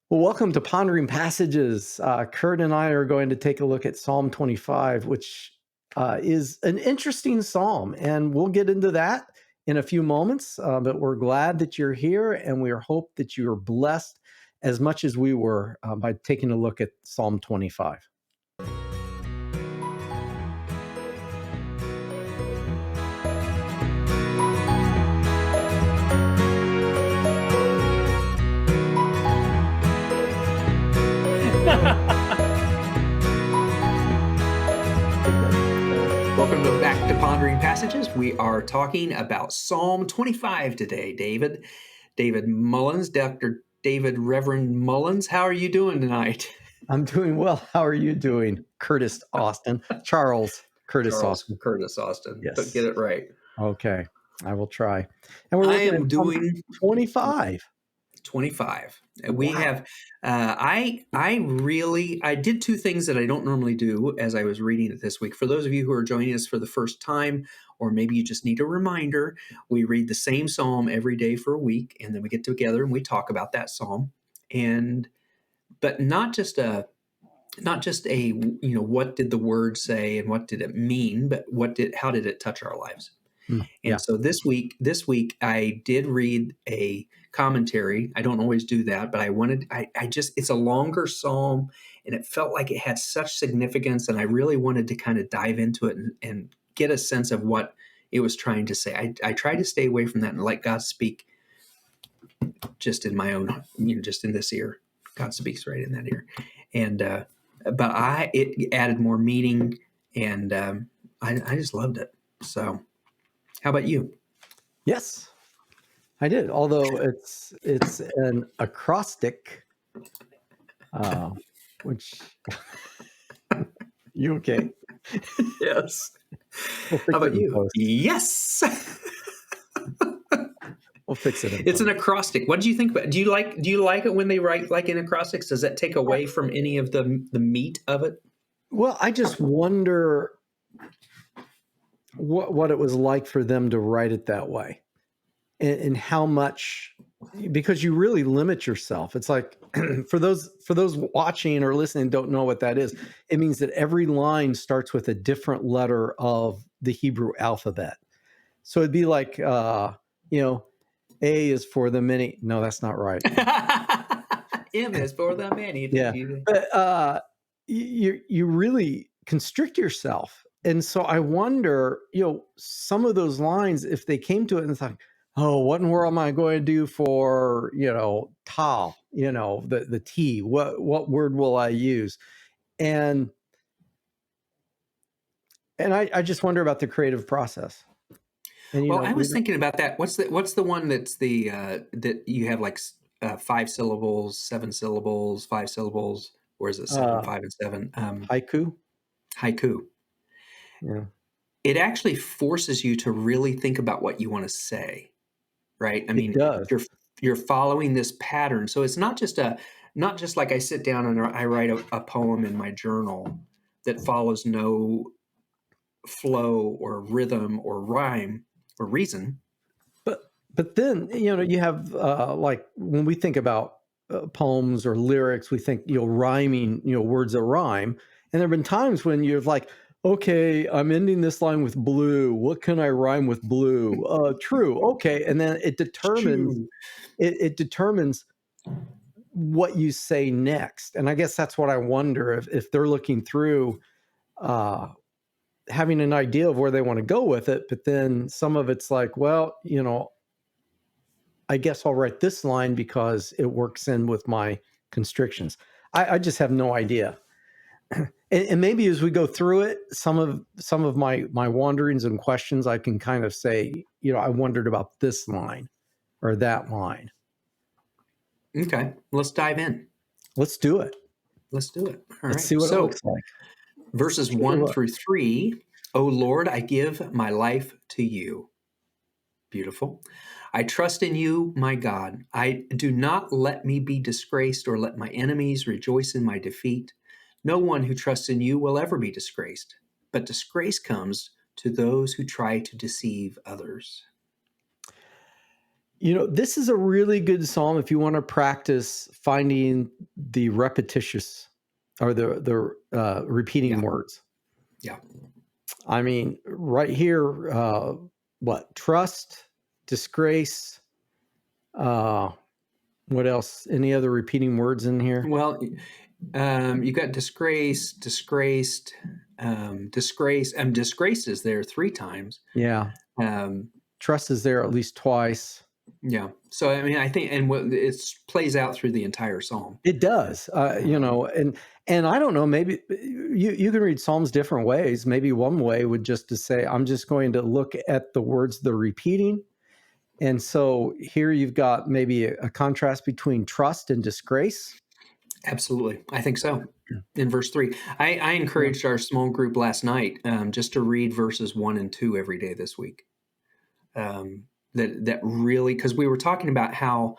Well, welcome to Pondering Passages. Curt and I are going to take a look at Psalm 25, which is an interesting psalm, and we'll get into that in a few moments. But we're glad that you're here, and we hope that you're blessed as much as we were by taking a look at Psalm 25. Welcome back to Pondering Passages. We are talking about Psalm 25 today, David. David Mullins, Dr. David Reverend Mullins, how are you doing tonight? I'm doing well. How are you doing, Curtis Austin? Charles Curtis Charles Austin. Curtis Austin. Don't get Yes. it right. Okay. I will try. And we're I looking at am Psalm doing 25. 25. We Wow. have I did two things that I don't normally do as I was reading it this week. For those of you who are joining us for the first time, or maybe you just need a reminder, we read the same psalm every day for a week, and then we get together and we talk about that psalm. And but not just a what did the word say and what did it mean, but how did it touch our lives? Yeah. And so this week I did read a commentary. I don't always do that, but I just, it's a longer psalm and it felt like it had such significance. And I really wanted to kind of dive into it and get a sense of what it was trying to say. I tried to stay away from that and let God speak just in my own, just in this ear. God speaks right in that ear. And, but it added more meaning and I just loved it. So how about you? Yes, I did. Although it's an acrostic, uh, which you okay? Yes. We'll How fix it about in you? post. Yes. We'll fix it in It's an post. acrostic. What do you think about? Do you like it when they write like in acrostics? Does that take away from any of the meat of it? Well, I just wonder what it was like for them to write it that way, and how much, because you really limit yourself. It's like for those watching or listening don't know what that is. It means that every line starts with a different letter of the Hebrew alphabet. So it'd be like, A is for the many. No, that's not right. M is for the many. Yeah, but you really constrict yourself, and so I wonder, some of those lines, if they came to it and thought, "Oh, what in the world am I going to do for tal? The T. What word will I use?" And I just wonder about the creative process. And Well, I we was thinking about that. What's the one that's the that you have like 5 syllables, 7 syllables, 5 syllables, or is it seven, uh, 5 and 7? haiku. Haiku. Yeah. It actually forces you to really think about what you want to say, right? I It mean, does. you're following this pattern. So it's not just like I sit down and I write a poem in my journal that follows no flow or rhythm or rhyme or reason. But then you have like when we think about poems or lyrics, we think rhyming, words that rhyme. And there have been times when you're like, okay, I'm ending this line with blue. What can I rhyme with blue? True. Okay, and then it determines Shoo. it determines what you say next. And I guess that's what I wonder, if they're looking through, uh, having an idea of where they want to go with it, but then some of it's like, well, I guess I'll write this line because it works in with my constrictions. I just have no idea. And maybe as we go through it, some of my wanderings and questions, I can kind of say, I wondered about this line or that line. Okay, let's dive in. Let's do it. Let's do it. All Let's right. see what it So looks like. verses Take a 1 look. through 3. O Lord, I give my life to you. Beautiful. I trust in you, my God. I do not let me be disgraced or let my enemies rejoice in my defeat. No one who trusts in you will ever be disgraced, but disgrace comes to those who try to deceive others. This is a really good psalm if you want to practice finding the repetitious or the repeating Yeah. words. Yeah. I mean, right here, what? Trust, disgrace. Uh, what else? Any other repeating words in here? Well, you got disgrace, disgraced, disgrace, and disgrace is there three times. Yeah. Um, Trust is there at least twice. yeah. So I mean, I think, and what it plays out through the entire psalm. It does, and I don't know. Maybe you can read Psalms different ways. Maybe one way would just to say, I'm just going to look at the words they're repeating, and so here you've got maybe a contrast between trust and disgrace. Absolutely, I think so. In verse 3, I Yeah. encouraged our small group last night just to read verses 1 and 2 every day this week. That really, because we were talking about how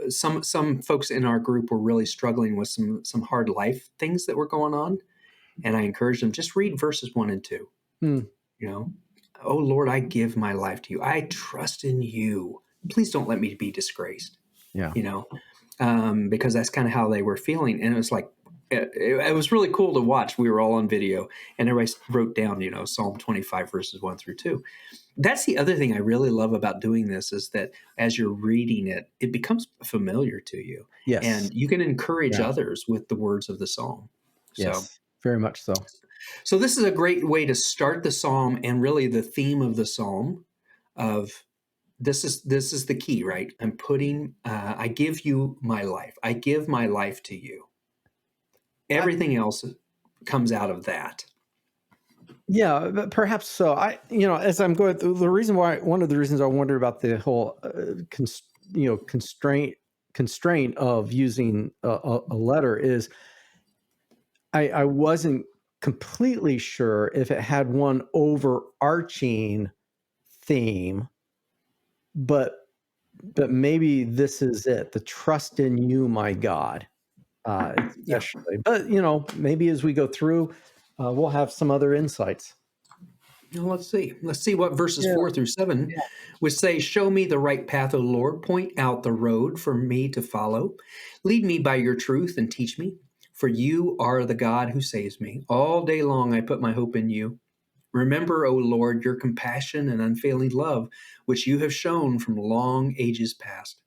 some folks in our group were really struggling with some hard life things that were going on, and I encouraged them, just read verses 1 and 2. Hmm. You know, oh Lord, I give my life to you. I trust in you. Please don't let me be disgraced. Yeah. You know, because that's kind of how they were feeling. And it was like, it was really cool to watch. We were all on video and everybody wrote down, Psalm 25 verses 1 through 2. That's the other thing I really love about doing this is that as you're reading it, it becomes familiar to you Yes. and you can encourage Yeah. others with the words of the psalm. So, Yes. Very much so. so this is a great way to start the psalm and really the theme of the psalm of this is the key, right? I give you my life. I give my life to you. I, Everything else comes out of that. yeah, but perhaps so. As I'm going through one of the reasons I wonder about the whole, constraint of using a letter is I wasn't completely sure if it had one overarching theme, but maybe this is it, the trust in you, my God, Yeah. especially. But maybe as we go through, we'll have some other insights. Now, let's see. Let's see what verses Yeah, 4 through 7 would say. Show me the right path, O Lord. Point out the road for me to follow. Lead me by your truth and teach me. For you are the God who saves me. All day long I put my hope in you. Remember, O Lord, your compassion and unfailing love, which you have shown from long ages past.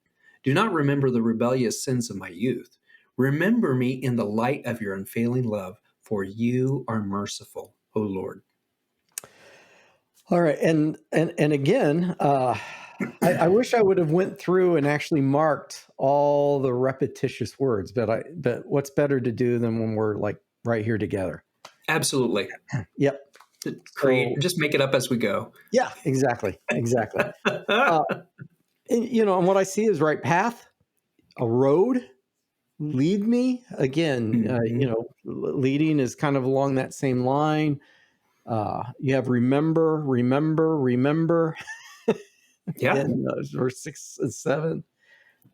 Do not remember the rebellious sins of my youth. Remember me in the light of your unfailing love, for you are merciful, O Lord. all right, and again, I wish I would have went through and actually marked all the repetitious words, but what's better to do than when we're like right here together? Absolutely. Yep. Create, So just make it up as we go. yeah, exactly. Uh, and what I see is right path, a road, lead me again. Mhm. Leading is kind of along that same line. You have remember Yeah. in verse 6 and 7.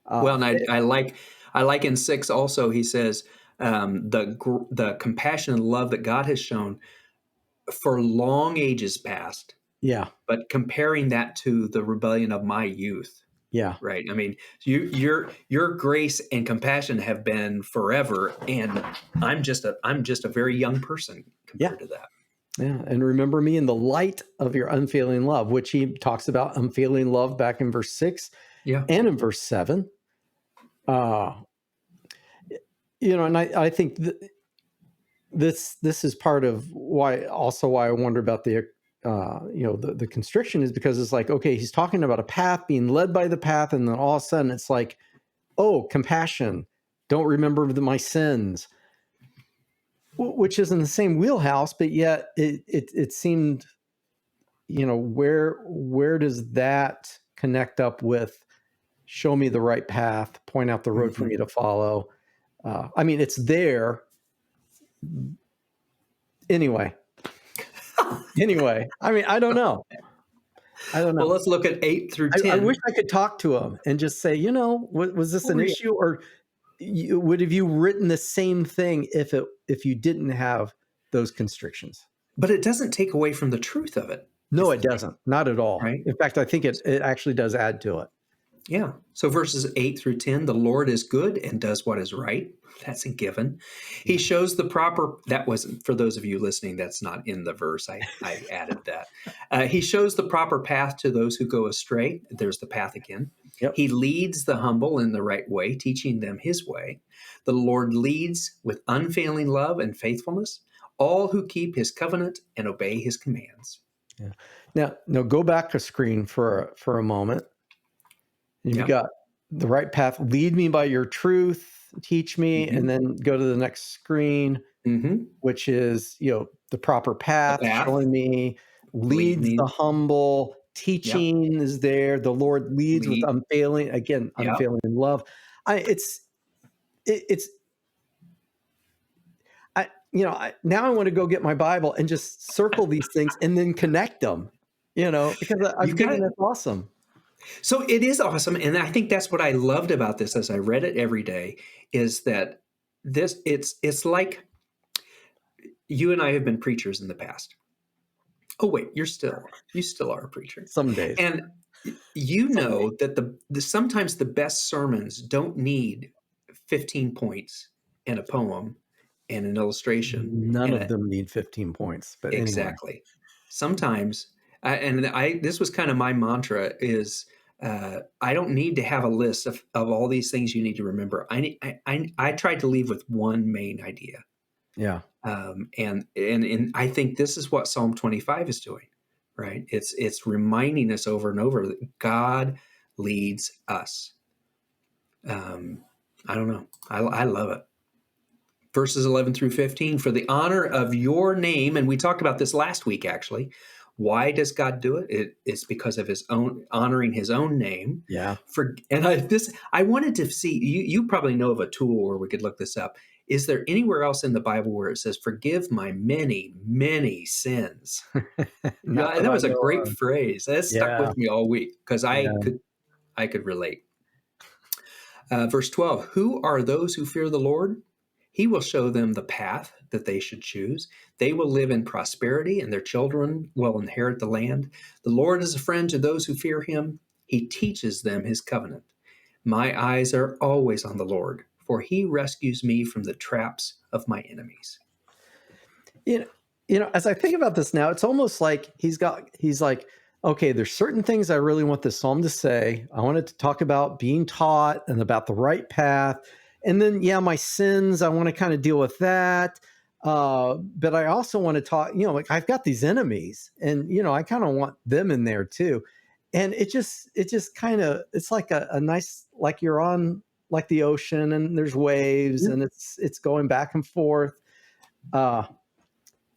Well, and It, I like in 6 also. He says the compassion and love that God has shown for long ages past, yeah, but comparing that to the rebellion of my youth. yeah, Right. I mean, your grace and compassion have been forever, and I'm just a very young person yeah, compared to that. yeah. And remember me in the light of your unfailing love, which he talks about unfailing love back in verse 6 Yeah. and in verse 7. Uh, and I think this is part of why I wonder about the constriction is because it's like, okay, he's talking about a path, being led by the path, and then all of a sudden it's like, oh, compassion, don't remember my sins, which is in the same wheelhouse, but yet it seemed, where does that connect up with show me the right path, point out the road for Mhm. me to follow? I mean, it's there anyway. Anyway, I mean, I don't know. I don't Well, know. let's look at 8 through I wish 10. I could talk to him and just say, was this Oh, an yeah. issue, or would have you written the same thing if you didn't have those constrictions? But it doesn't take away from the truth of it. No, is it the theme, doesn't. Not at all. right? In fact, I think it actually does add to it. Yeah. So verses 8 through 10, the Lord is good and does what is right. That's a given. He Yeah. shows the proper, that wasn't, for those of you listening, that's not in the verse. I added that. He shows the proper path to those who go astray. There's the path again. Yep. He leads the humble in the right way, teaching them his way. The Lord leads with unfailing love and faithfulness all who keep his covenant and obey his commands. Yeah. Now go back a screen for a moment. You've Yeah. got the right path. Lead me by your truth. Teach me, and Hmm. then go to the next screen, Hmm. which is the proper The path, path, showing me, lead leads the me. humble. Yep. Teaching is there. The Lord leads with Lead. Yep. unfailing love. It's now I want to go get my Bible and just circle these things and then connect them. Because I'm You got thinking it. that's awesome. So it is awesome, and I think that's what I loved about this as I read it every day is that it's like you and I have been preachers in the past. Oh wait, you still are a preacher, Some days, and you some days, know that the sometimes the best sermons don't need 15 points and a poem and an illustration none and of a them need 15 points. But anyway, exactly. Sometimes, this was kind of my mantra is I don't need to have a list of all these things you need to remember. I tried to leave with one main idea, yeah. and I think this is what Psalm 25 is doing, right? It's reminding us over and over that God leads us. Um, I don't know. I love it. Verses 11 through 15, for the honor of your name, and we talked about this last week actually. Why does God do it? It's because of his own honoring his own name. Yeah. I wanted to see you probably know of a tool where we could look this up. Is there anywhere else in the Bible where it says, forgive my many, many sins? Not Yeah, that that I was a know great of. phrase. That stuck Yeah. with me all week because Yeah. I could relate. Verse 12, who are those who fear the Lord? He will show them the path that they should choose. They will live in prosperity, and their children will inherit the land. The Lord is a friend to those who fear him. He teaches them his covenant. My eyes are always on the Lord, for he rescues me from the traps of my enemies. You know, as I think about this now, it's almost like he's like, okay, there's certain things I really want this psalm to say. I want it to talk about being taught and about the right path. And then, yeah, my sins, I want to kind of deal with that. But I also want to talk, like I've got these enemies and, I kind of want them in there too. And it just kind of, it's like a nice, like you're on like the ocean and there's waves Yeah. and it's going back and forth. Uh,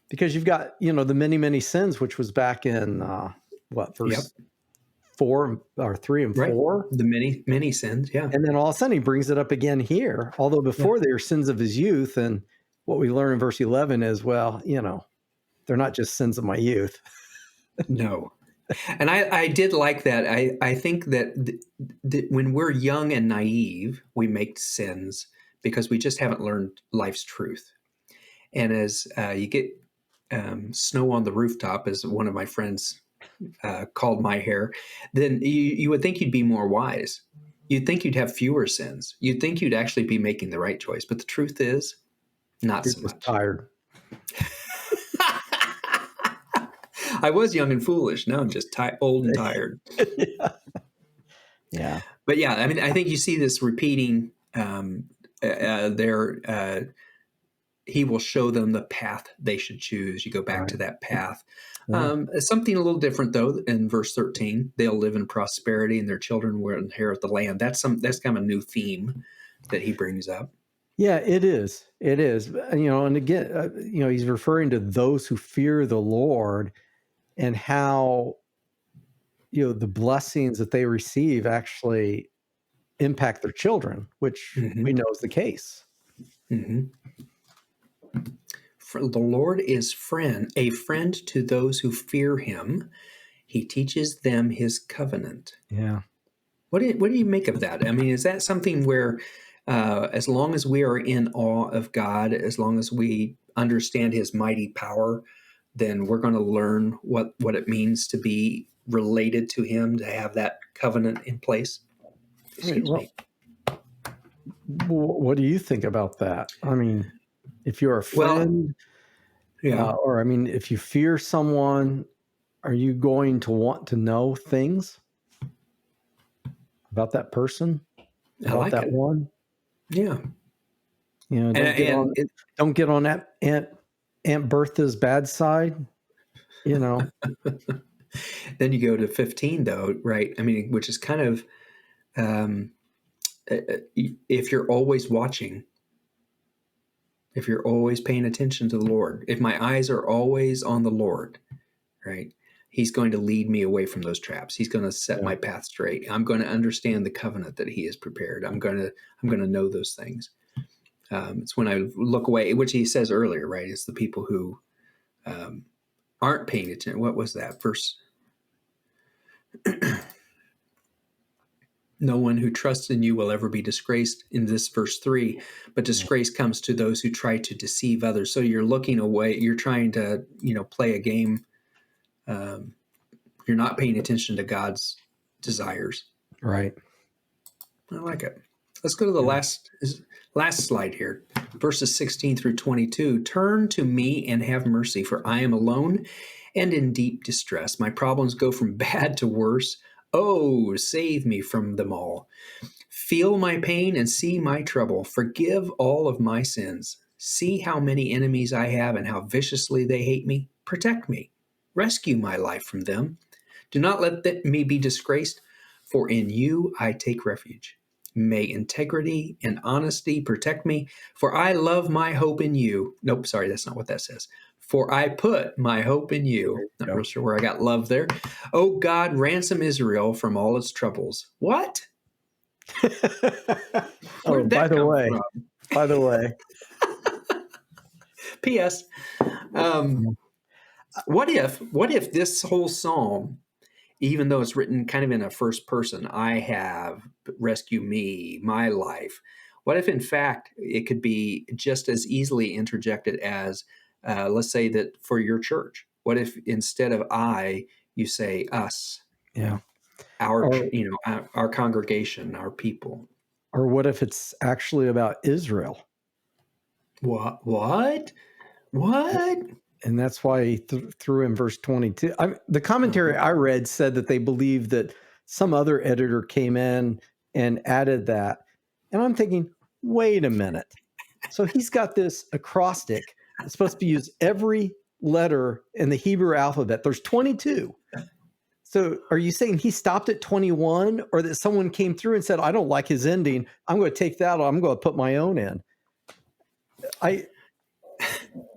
because you've got the many many sins, which was back in Yep. verse 4 or 3 and Right. 4, The many, many sins. Yeah. and then all of a sudden he brings it up again here, although Yeah. before they were sins of his youth. And what we learn in verse 11 is, well, they're not just sins of my youth. No. And I did like that. I think that when we're young and naive, we make sins because we just haven't learned life's truth. And as you get snow on the rooftop, as one of my friends called my hair, then you would think you'd be more wise. You'd think you'd have fewer sins. You'd think you'd actually be making the right choice. But the truth is, not You're so just much. tired. I was young and foolish. Now I'm just old and tired. Yeah. Yeah. But yeah, I mean, I think you see this repeating there. He will show them the path they should choose. You go back to Right. that path. Yeah. Something a little different though in verse 13. They'll live in prosperity, and their children will inherit the land. That's kind of a new theme that he brings up. Yeah, it is. It is. And again, he's referring to those who fear the Lord and how the blessings that they receive actually impact their children, which we Hmm. know is the case. Hmm. For the Lord is a friend to those who fear him. He teaches them his covenant. Yeah. What do you make of that? I mean, is that something where, as long as we are in awe of God, as long as we understand His mighty power, then we're going to learn what it means to be related to him, to have that covenant in place. Right. Excuse me. Well, what do you think about that? I mean, if you're a Well, friend, yeah, or I mean, if you fear someone, are you going to want to know things about that person, I about like that it. one? Yeah. You know, And it, don't get on that Aunt Bertha's bad side. You know, then you go to 15, though, right? I mean, which is kind of, um, if you're always watching, if you're always paying attention to the Lord, if my eyes are always on the Lord, right? He's going to lead me away from those traps. He's going to set yeah, my path straight. I'm going to understand the covenant that he has prepared. I'm going to know those things. It's when I look away, which he says earlier, right? It's the people who um, aren't paying attention. What was that verse? No one who trusts in you will ever be disgraced, in this verse 3, but yeah, disgrace comes to those who try to deceive others. So you're looking away, you're trying to, play a game. Um, you're not paying attention to God's desires. right. I like it. Let's go to the Yeah, last slide here. Verses 16 through 22. Turn to me and have mercy, for I am alone and in deep distress. My problems go from bad to worse. Oh, save me from them all. Feel my pain and see my trouble. Forgive all of my sins. See how many enemies I have and how viciously they hate me. Protect me. Rescue my life from them. Do not let me be disgraced, for in you I take refuge. May integrity and honesty protect me, for I love my hope in you. Nope, sorry, that's not what that says. For I put my hope in you. Not go. real sure where I got love there. Oh God, ransom Israel from all its troubles. What? Oh, Where'd that come from? by the way, P.S. Um, yeah, what if this whole psalm, even though it's written kind of in a first person, I have, rescue me, my life. What if, in fact, it could be just as easily interjected as, let's say that for your church? What if instead of I, you say us, yeah. our, Or our congregation, our people? what if it's actually about Israel? What? What? What? And that's why he threw in verse 22. The commentary Uh-huh. I read said that they believed that some other editor came in and added that. And I'm thinking, wait a minute. So he's got this acrostic that's supposed to use every letter in the Hebrew alphabet. There's 22. So are you saying he stopped at 21, or that someone came through and said, I don't like his ending, I'm going to take that, I'm going to put my own in? I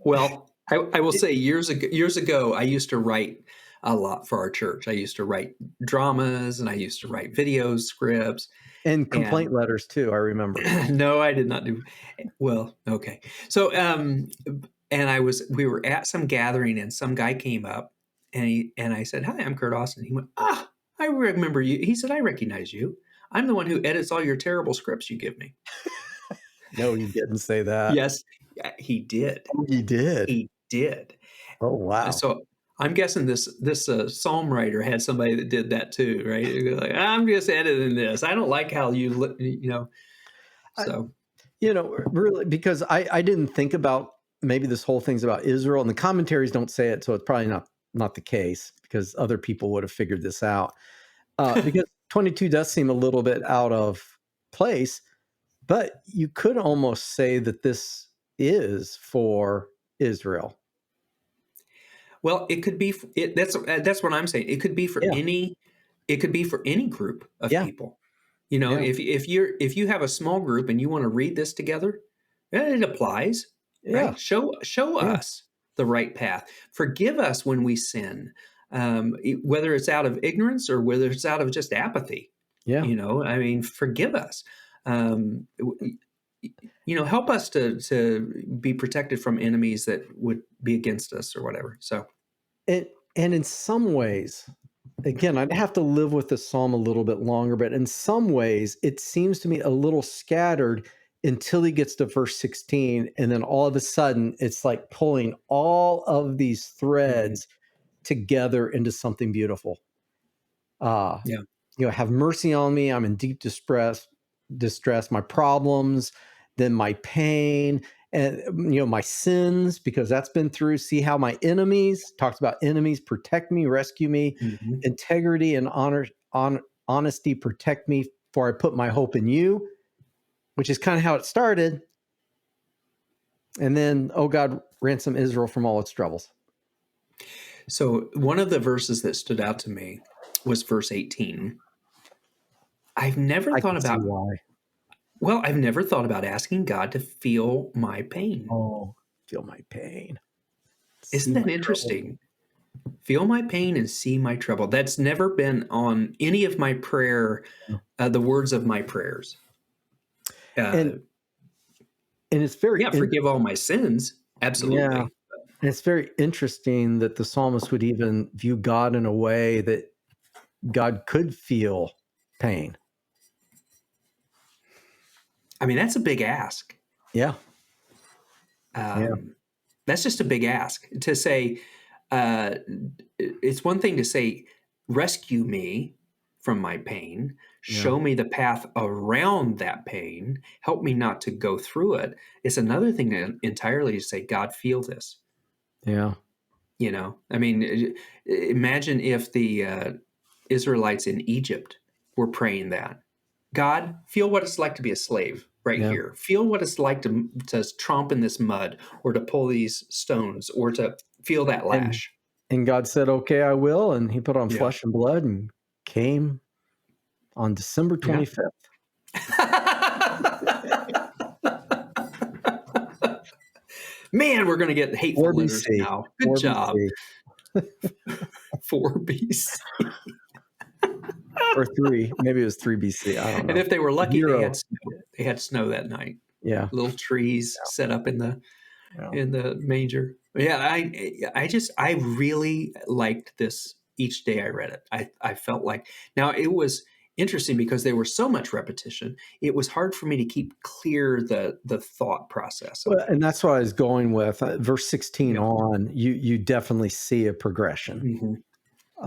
Well, I will it, say years ago, I used to write a lot for our church. I used to write dramas and I used to write video scripts. and And complaint letters too, I remember. no, I did not do well. Okay. So, and we were at some gathering and some guy came up and I said, "Hi, I'm Kurt Austin." He went, "Ah, I remember you." He said, "I recognize you. I'm the one who edits all your terrible scripts you give me." No, he didn't say that. Yes, he did. Oh, he did. He did. Oh, wow. So I'm guessing this psalm writer had somebody that did that too, right? They're like, I'm just editing this. I don't like how you. I, So really, because I didn't think about, maybe this whole thing's about Israel, and the commentaries don't say it, so it's probably not the case, because other people would have figured this out. Because 22 does seem a little bit out of place, but you could almost say that this is for Israel. well, it could be it. That's what I'm saying. It could be for Yeah, any. It could be for any group of yeah, people. yeah, If you have a small group and you want to read this together, it applies, yeah, right? Show yeah, us the right path. Forgive us when we sin, whether it's out of ignorance or whether it's out of just apathy. yeah. I mean, forgive us. Um, help us to be protected from enemies that would be against us or whatever. So, And in some ways, again, I'd have to live with the psalm a little bit longer, but in some ways, it seems to me a little scattered until he gets to verse 16. And then all of a sudden, it's like pulling all of these threads together into something beautiful. Yeah. Have mercy on me. I'm in deep distress, my problems, then my pain, and my sins, because that's been through. See how my enemies, talks about enemies, protect me, rescue me, Mm-hmm. integrity and honesty protect me, for I put my hope in you, which is kind of how it started. And then, oh God, ransom Israel from all its troubles. So one of the verses that stood out to me was verse 18. I've never I thought can see about, why. well, I've never thought about asking God to feel my pain. Oh, feel my pain. Isn't See that my trouble. interesting? Feel my pain and see my trouble. That's never been on any of my prayer, the words of my prayers. And Uh, it's very yeah, forgive all my sins. yeah. Absolutely. And it's very interesting that the psalmist would even view God in a way that God could feel pain. I mean, that's a big ask. Yeah. That's just a big ask to say. It's one thing to say, rescue me from my pain, Yeah. show me the path around that pain, help me not to go through it. It's another thing to entirely say, God, feel this. Yeah. I mean, imagine if the Israelites in Egypt were praying that. God, feel what it's like to be a slave right Yeah. here. Feel what it's like to tromp in this mud, or to pull these stones, or to feel that And lash. God said, okay, I will. And he put on Yeah. flesh and blood and came on December Yeah. 25th. Man, we're going to get hateful 4 letters BC. now. Good 4 job. BC. 4 BC. Or 3. Maybe it was 3 BC. I don't know. And if they were lucky, 0. they had snow that night. Yeah. Little trees set up in the Yeah. manger. Yeah, I really liked this each day I read it. I felt like, now it was interesting because there was so much repetition. It was hard for me to keep clear the thought process of Well, it. and that's what I was going with. Verse 16 Yeah. on, you definitely see a progression. Mhm.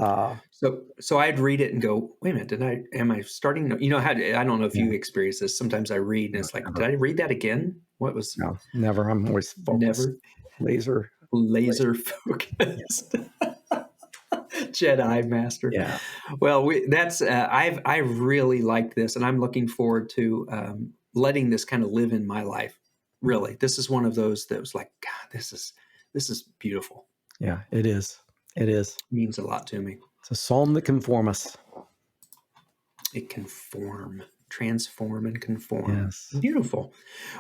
Uh, So I'd read it and go, wait a minute, am I starting? I don't know if Yeah. you experience this. Sometimes I read and it's like, Never. did I read that again? What was No, never. I'm always focused. never Laser. laser focused? Jedi master. Yeah. Well, I really like this, and I'm looking forward to letting this kind of live in my life. Really, this is one of those that was like, God, this is beautiful. Yeah, it is. It is. It means a lot to me. It's a psalm that can form us. It can transform and conform. Yes. Beautiful.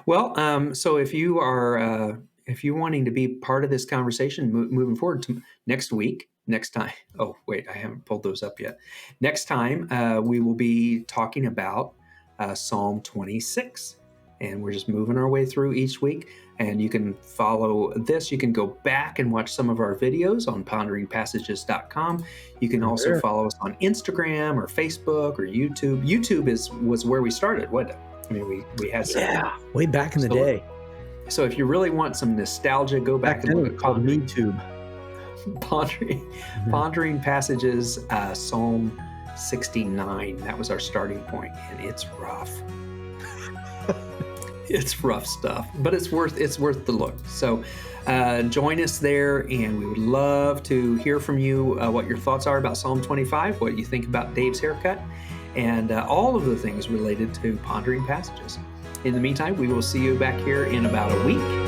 Well, so if you are if you're wanting to be part of this conversation moving forward to next time. Oh, wait, I haven't pulled those up yet. Next time, we will be talking about Psalm 26. And we're just moving our way through each week. And you can follow this. You can go back and watch some of our videos on ponderingpassages.com. You can also follow us on Instagram or Facebook or YouTube. YouTube was where we started, wasn't it? I mean, we had some, way back in the day. So if you really want some nostalgia, go back and look at called YouTube. Pondering Passages, Psalm 69. That was our starting point, and it's rough. It's rough stuff, but it's worth the look. So join us there, and we would love to hear from you what your thoughts are about Psalm 25, what you think about Dave's haircut, and all of the things related to Pondering Passages. In the meantime, we will see you back here in about a week.